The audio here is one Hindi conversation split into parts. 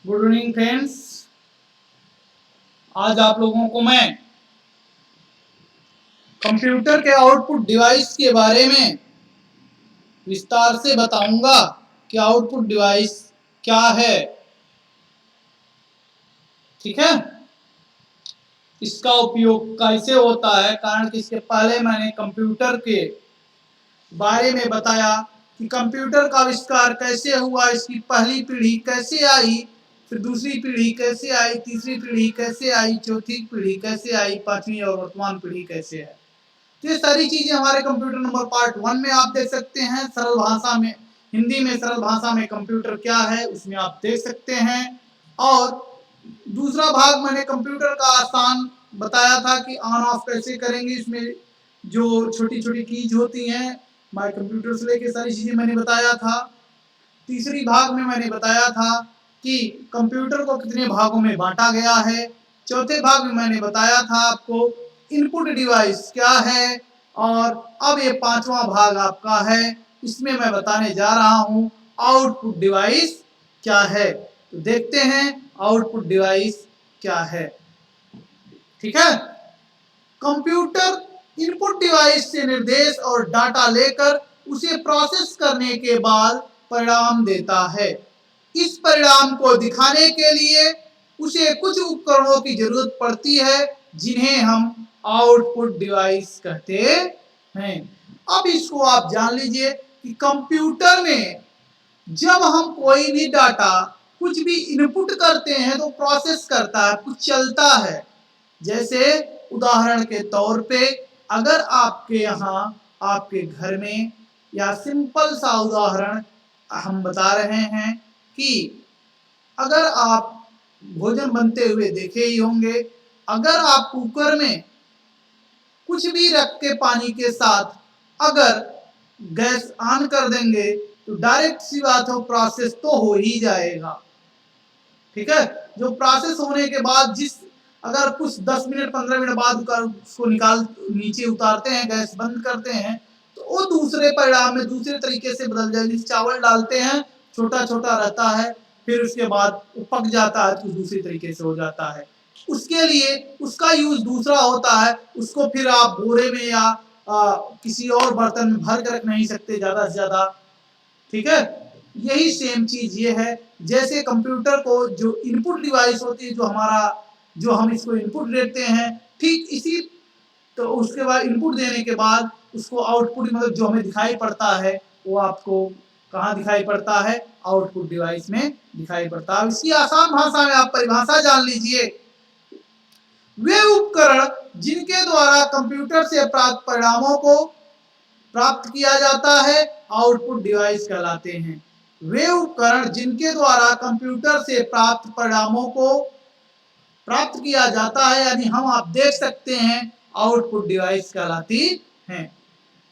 Good evening friends. आज आप लोगों को मैं कंप्यूटर के आउटपुट डिवाइस के बारे में विस्तार से बताऊंगा कि आउटपुट डिवाइस क्या है। ठीक है, इसका उपयोग कैसे होता है, कारण कि इसके पहले मैंने कंप्यूटर के बारे में बताया कि कंप्यूटर का आविष्कार कैसे हुआ, इसकी पहली पीढ़ी कैसे आई, फिर दूसरी पीढ़ी कैसे आई, तीसरी पीढ़ी कैसे आई, चौथी पीढ़ी कैसे आई, पांचवी और वर्तमान पीढ़ी कैसे है। तो ये सारी चीजें हमारे कंप्यूटर नंबर पार्ट 1 में आप देख सकते हैं। सरल भाषा में, हिंदी में सरल भाषा में कंप्यूटर क्या है उसमें आप देख सकते हैं। और दूसरा भाग मैंने कंप्यूटर का आसान बताया था कि ऑन ऑफ कैसे करेंगे, इसमें जो छोटी छोटी कीज होती हैं, माय कंप्यूटर से लेके सारी चीजें मैंने बताया था। तीसरी भाग में मैंने बताया था कि कंप्यूटर को कितने भागों में बांटा गया है। चौथे भाग में मैंने बताया था आपको इनपुट डिवाइस क्या है। और अब ये पांचवा भाग आपका है, इसमें मैं बताने जा रहा हूं आउटपुट डिवाइस क्या है। तो देखते हैं आउटपुट डिवाइस क्या है। ठीक है, कंप्यूटर इनपुट डिवाइस से निर्देश और डाटा लेकर उसे प्रोसेस करने के बाद परिणाम देता है। इस परिणाम को दिखाने के लिए उसे कुछ उपकरणों की जरूरत पड़ती है जिन्हें हम आउटपुट डिवाइस कहते हैं। अब इसको आप जान लीजिए कि कंप्यूटर में जब हम कोई भी डाटा कुछ भी इनपुट करते हैं तो प्रोसेस करता है, कुछ चलता है। जैसे उदाहरण के तौर पे अगर आपके यहाँ आपके घर में, या सिंपल सा उदाहरण हम बता रहे हैं कि अगर आप भोजन बनते हुए देखे ही होंगे, अगर आप कुकर में कुछ भी रख के पानी के साथ अगर गैस ऑन कर देंगे तो डायरेक्ट सी बात हो, प्रोसेस तो हो ही जाएगा। ठीक है, जो प्रोसेस होने के बाद जिस अगर कुछ 10 मिनट 15 मिनट बाद उसको निकाल नीचे उतारते हैं, गैस बंद करते हैं, तो वो दूसरे परिणाम में दूसरे तरीके से बदल जाएगी। चावल डालते हैं, छोटा छोटा रहता है, फिर उसके बाद वो पक जाता है तो दूसरी तरीके से हो जाता है। उसके लिए उसका यूज दूसरा होता है, उसको फिर आप बोरे में या किसी और बर्तन में भर कर रख नहीं सकते ज्यादा से ज्यादा। ठीक है, यही सेम चीज ये है। जैसे कंप्यूटर को जो इनपुट डिवाइस होती है, जो हम इसको इनपुट देते हैं, ठीक इसी तो उसके बाद इनपुट देने के बाद उसको आउटपुट मतलब जो हमें दिखाई पड़ता है वो आपको कहाँ दिखाई पड़ता है, आउटपुट डिवाइस में दिखाई पड़ता है। इसकी आसान भाषा में आप परिभाषा जान लीजिए। वे उपकरण जिनके द्वारा कंप्यूटर से प्राप्त परिणामों को प्राप्त किया जाता है आउटपुट डिवाइस कहलाते हैं। वे उपकरण जिनके द्वारा कंप्यूटर से प्राप्त परिणामों को प्राप्त किया जाता है, यानी हम आप देख सकते हैं, आउटपुट डिवाइस कहलाती हैं।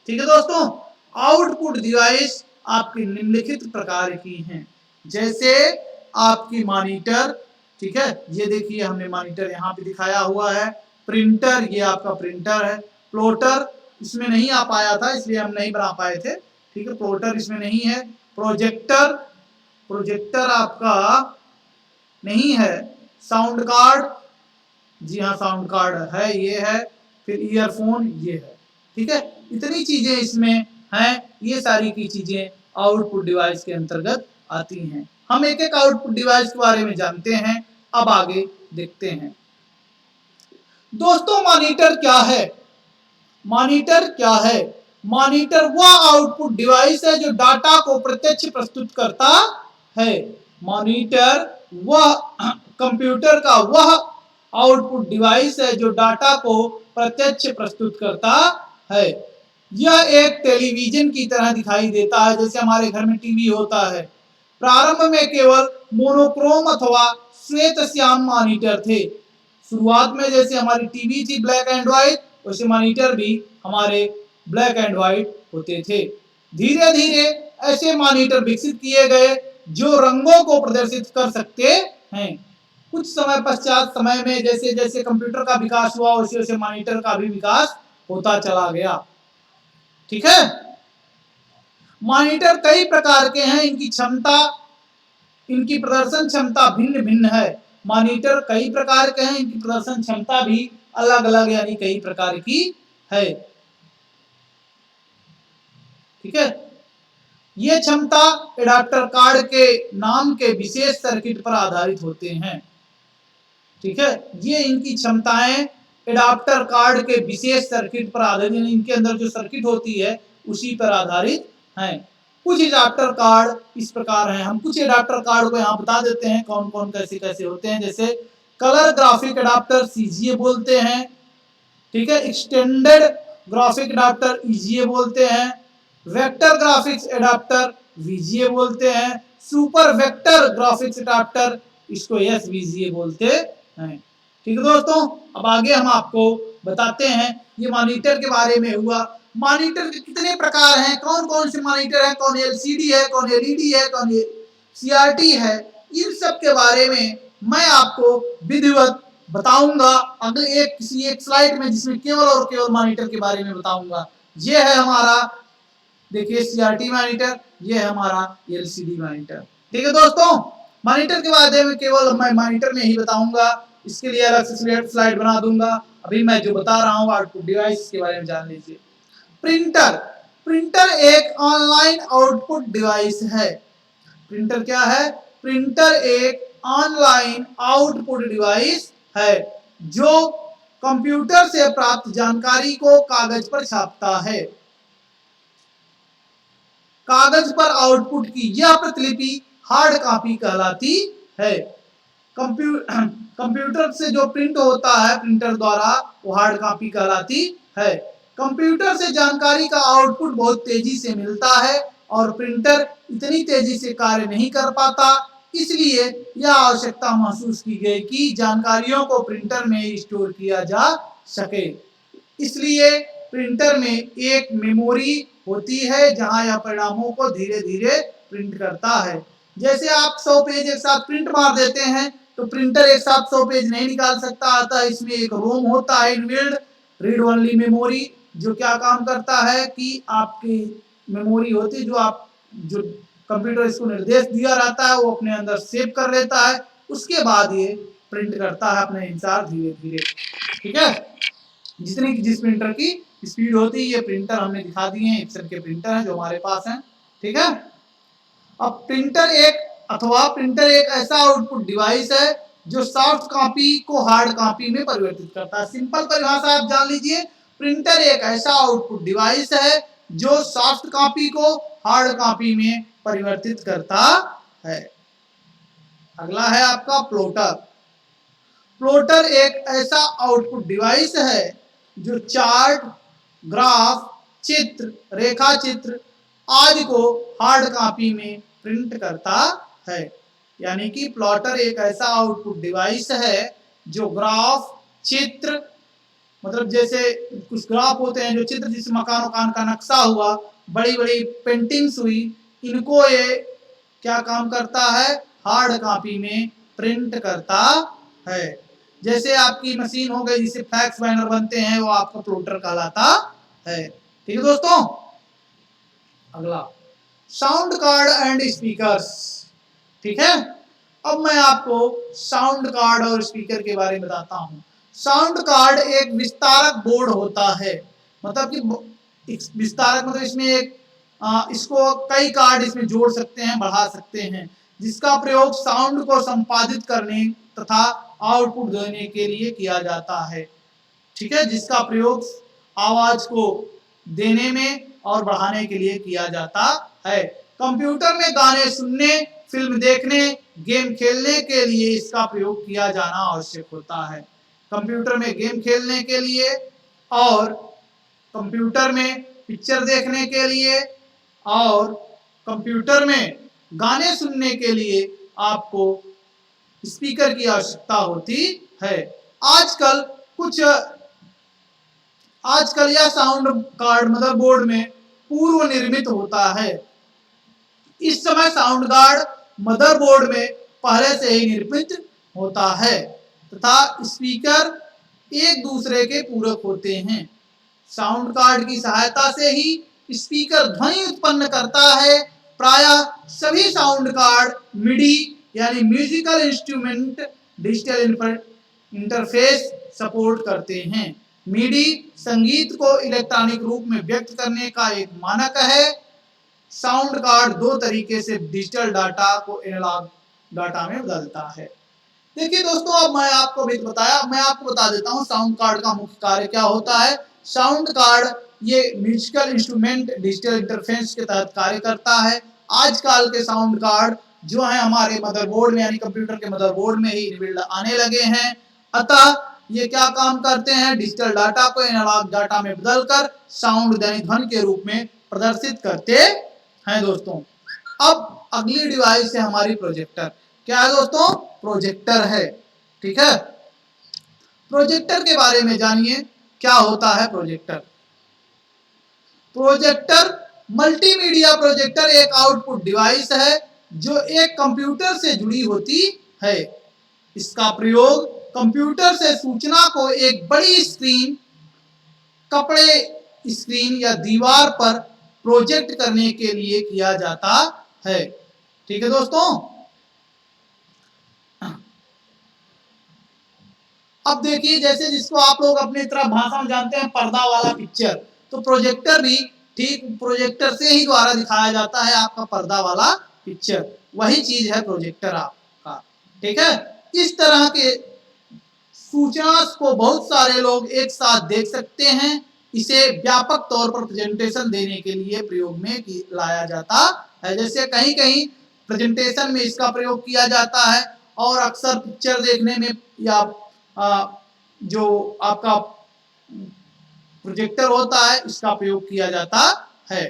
ठीक है दोस्तों, आउटपुट डिवाइस आपकी निम्नलिखित प्रकार की हैं। जैसे आपकी मॉनिटर, ठीक है, ये देखिए हमने मॉनिटर यहाँ पे दिखाया हुआ है। प्रिंटर, ये आपका प्रिंटर है। प्लॉटर इसमें नहीं आ पाया था इसलिए हम नहीं बना पाए थे। ठीक है, प्लॉटर इसमें नहीं है। प्रोजेक्टर, प्रोजेक्टर आपका नहीं है। साउंड कार्ड, जी हाँ साउंड कार्ड है, ये है। फिर ईयरफोन ये है। ठीक है, इतनी चीजें इसमें हैं। ये सारी की चीजें आउटपुट डिवाइस के अंतर्गत आती हैं। हम एक एक आउटपुट डिवाइस के बारे में जानते हैं, अब आगे देखते हैं। दोस्तों, मॉनिटर क्या है? मॉनिटर क्या है? मॉनिटर वह आउटपुट डिवाइस है जो डाटा को प्रत्यक्ष प्रस्तुत करता है। मॉनिटर वह कंप्यूटर का वह आउटपुट डिवाइस है जो डाटा को प्रत्यक्ष प्रस्तुत करता है। यह एक टेलीविजन की तरह दिखाई देता है, जैसे हमारे घर में टीवी होता है। प्रारंभ में केवल मोनोक्रोम अथवा श्वेत श्याम मॉनिटर थे। शुरुआत में जैसे हमारी टीवी थी ब्लैक एंड व्हाइट, वैसे मॉनिटर भी हमारे ब्लैक एंड व्हाइट होते थे। धीरे धीरे ऐसे मॉनिटर विकसित किए गए जो रंगों को प्रदर्शित कर सकते हैं। कुछ समय पश्चात समय में जैसे जैसे कंप्यूटर का विकास हुआ, वैसे वैसे मॉनिटर का भी विकास होता चला गया। ठीक है, मॉनिटर कई प्रकार के हैं। इनकी क्षमता, इनकी प्रदर्शन क्षमता भिन्न भिन्न है। मॉनिटर कई प्रकार के हैं, इनकी प्रदर्शन क्षमता भी अलग अलग यानी कई प्रकार की है। ठीक है, ये क्षमता एडाप्टर कार्ड के नाम के विशेष सर्किट पर आधारित होते हैं। ठीक है, ये इनकी क्षमताएं एडाप्टर कार्ड के विशेष सर्किट पर आधारित, यानी इनके अंदर जो सर्किट होती है उसी पर आधारित हैं। कुछ एडाप्टर कार्ड इस प्रकार हैं, हम कुछ एडाप्टर कार्ड को यहाँ बता देते हैं कौन कौन कैसे कैसे होते हैं। जैसे कलर ग्राफिक एडाप्टर सीजीए बोलते हैं। ठीक है, एक्सटेंडेड ग्राफिक एडाप्टर ईजीए बोलते हैं। वेक्टर ग्राफिक्स एडाप्टर वीजीए बोलते हैं। सुपर वेक्टर ग्राफिक्स एडाप्टर इसको एसवीजीए बोलते हैं। ठीक है दोस्तों, अब आगे हम आपको बताते हैं, ये मॉनिटर के बारे में हुआ। मॉनिटर के कितने प्रकार हैं, कौन कौन से मॉनिटर हैं, कौन एलसीडी है, कौन एलईडी है, कौन सीआरटी है, इन सब के बारे में मैं आपको विधिवत बताऊंगा अगले किसी एक स्लाइड में, जिसमें केवल और केवल मॉनिटर के बारे में बताऊंगा। ये है हमारा, देखिए सीआरटी मॉनिटर, ये है हमारा एलसीडी मॉनिटर। ठीक है दोस्तों, मॉनिटर के बारे में केवल मैं मॉनिटर में ही बताऊंगा, इसके लिए अलग से स्लाइड बना दूंगा। अभी मैं जो बता रहा हूँ आउटपुट डिवाइस के बारे में जान लीजिए। प्रिंटर, प्रिंटर एक ऑनलाइन आउटपुट डिवाइस है। प्रिंटर क्या है? प्रिंटर एक ऑनलाइन आउटपुट डिवाइस है जो कंप्यूटर से प्राप्त जानकारी को कागज पर छापता है। कागज पर आउटपुट की यह प्रतिलिपि हार्ड कॉपी कहलाती है। कंप्यूटर से जो प्रिंट होता है प्रिंटर द्वारा, वो हार्ड कॉपी कहलाती है। कंप्यूटर से जानकारी का आउटपुट बहुत तेजी से मिलता है और प्रिंटर इतनी तेजी से कार्य नहीं कर पाता, इसलिए यह आवश्यकता महसूस की गई कि जानकारियों को प्रिंटर में स्टोर किया जा सके। इसलिए प्रिंटर में एक मेमोरी होती है जहां यह परिणामों को धीरे धीरे प्रिंट करता है। जैसे आप 100 पेज एक साथ प्रिंट मार देते हैं तो प्रिंटर एक साथ 100 पेज नहीं निकाल सकता, अतः इसमें एक रोम होता है, इनबिल्ड रीड ओनली मेमोरी, जो क्या काम करता है कि आपकी मेमोरी होती है जो कंप्यूटर इसको निर्देश दिया रहता है वो अपने अंदर सेव कर लेता है, उसके बाद ये प्रिंट करता है अपने अनुसार धीरे धीरे। ठीक है, जितनी जिस प्रिंटर की स्पीड होती है, ये प्रिंटर हमने दिखा दिए हैं, एक्सेल के प्रिंटर हैं जो हमारे पास हैं। ठीक है, अब प्रिंटर एक ऐसा आउटपुट डिवाइस है जो सॉफ्ट कॉपी को हार्ड कॉपी में परिवर्तित करता है। सिंपल परिभाषा आप जान लीजिए, प्रिंटर एक ऐसा आउटपुट डिवाइस है जो सॉफ्ट कॉपी को हार्ड कॉपी में परिवर्तित करता है। अगला है आपका प्लॉटर। प्लॉटर एक ऐसा आउटपुट डिवाइस है जो चार्ट, ग्राफ, चित्र, रेखा चित्र आदि को हार्ड कॉपी में प्रिंट करता है। यानी कि प्लॉटर एक ऐसा आउटपुट डिवाइस है जो ग्राफ, चित्र, मतलब जैसे कुछ ग्राफ होते हैं जो चित्र, जिस मकान वकान का नक्शा हुआ, बड़ी बड़ी पेंटिंग्स हुई, इनको ये क्या काम करता है? हार्ड कॉपी में प्रिंट करता है। जैसे आपकी मशीन हो गई जिससे फ्लैक्स बैनर बनते हैं, वो आपका प्लॉटर कहलाता है। ठीक है दोस्तों, अगला साउंड कार्ड एंड स्पीकर्स। ठीक है, अब मैं आपको साउंड कार्ड और स्पीकर के बारे में बताता हूं। साउंड कार्ड एक विस्तारक बोर्ड होता है, मतलब कि विस्तारक मतलब इसमें एक इसको कई कार्ड इसमें जोड़ सकते हैं, बढ़ा सकते हैं, जिसका प्रयोग साउंड को संपादित करने तथा आउटपुट देने के लिए किया जाता है। ठीक है, जिसका प्रयोग आवाज को देने में और बढ़ाने के लिए किया जाता है। कंप्यूटर में गाने सुनने, फिल्म देखने, गेम खेलने के लिए इसका प्रयोग किया जाना आवश्यक होता है। कंप्यूटर में गेम खेलने के लिए और कंप्यूटर में पिक्चर देखने के लिए और कंप्यूटर में गाने सुनने के लिए आपको स्पीकर की आवश्यकता होती है। आजकल यह साउंड कार्ड मदरबोर्ड में पूर्व निर्मित होता है। इस समय साउंड कार्ड मदरबोर्ड में पहले से ही निर्मित होता है तथा स्पीकर एक दूसरे के पूरक होते हैं। साउंड कार्ड की सहायता से ही स्पीकर ध्वनि उत्पन्न करता है। प्रायः सभी साउंड कार्ड मिडी यानी musical instrument digital interface support करते हैं। मिडी संगीत को इलेक्ट्रॉनिक रूप में व्यक्त करने का एक मानक है। साउंड कार्ड दो तरीके से डिजिटल डाटा को एनालॉग डाटा में बदलता है। देखिए दोस्तों, अब मैं आपको भी बताया, मैं आपको बता देता हूं साउंड कार्ड का मुख्य कार्य क्या होता है। साउंड कार्ड ये म्यूजिकल इंस्ट्रूमेंट डिजिटल इंटरफेस के तहत कार्य करता है। आजकल के साउंड कार्ड जो है हमारे मदरबोर्ड में यानी कंप्यूटर के मदरबोर्ड में ही इनबिल्ड आने लगे हैं। अतः ये क्या काम करते हैं, डिजिटल डाटा को एनालॉग डाटा में बदलकर साउंड यानी ध्वनि के रूप में प्रदर्शित करते हैं। दोस्तों, अब अगली डिवाइस है हमारी प्रोजेक्टर। क्या है दोस्तों, प्रोजेक्टर है। ठीक है, प्रोजेक्टर के बारे में जानिए क्या होता है प्रोजेक्टर। प्रोजेक्टर मल्टीमीडिया प्रोजेक्टर एक आउटपुट डिवाइस है जो एक कंप्यूटर से जुड़ी होती है। इसका प्रयोग कंप्यूटर से सूचना को एक बड़ी स्क्रीन, कपड़े स्क्रीन या दीवार पर प्रोजेक्ट करने के लिए किया जाता है। ठीक है दोस्तों, अब देखिए जैसे जिसको आप लोग अपनी तरह भाषा में जानते हैं पर्दा वाला पिक्चर, तो प्रोजेक्टर भी ठीक प्रोजेक्टर से ही द्वारा दिखाया जाता है आपका पर्दा वाला पिक्चर, वही चीज है प्रोजेक्टर आपका। ठीक है, इस तरह के सूचना को बहुत सारे लोग एक साथ देख सकते हैं। इसे व्यापक तौर पर प्रेजेंटेशन देने के लिए प्रयोग में लाया जाता है। जैसे कहीं कहीं प्रेजेंटेशन में इसका प्रयोग किया जाता है और अक्सर पिक्चर देखने में या जो आपका प्रोजेक्टर होता है इसका प्रयोग किया जाता है।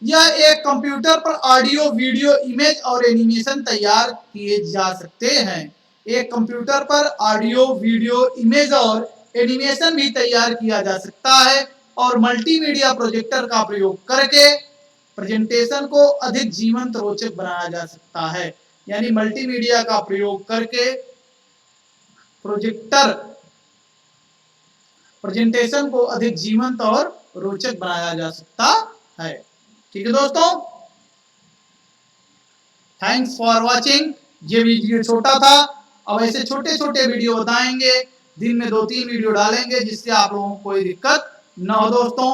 यह एक कंप्यूटर पर ऑडियो, वीडियो, इमेज और एनिमेशन तैयार किए जा सकते हैं। एक कंप्यूटर पर ऑडियो, वीडियो, इमेज और एनिमेशन भी तैयार किया जा सकता है और मल्टीमीडिया प्रोजेक्टर का प्रयोग करके प्रेजेंटेशन को अधिक जीवंत, रोचक बनाया जा सकता है। यानी मल्टीमीडिया का प्रयोग करके प्रोजेक्टर प्रेजेंटेशन को अधिक जीवंत और रोचक बनाया जा सकता है। ठीक है दोस्तों, थैंक्स फॉर वाचिंग। ये वीडियो छोटा था, अब ऐसे छोटे छोटे वीडियो बताएंगे, दिन में 2-3 वीडियो डालेंगे जिससे आप लोगों को कोई दिक्कत न हो दोस्तों।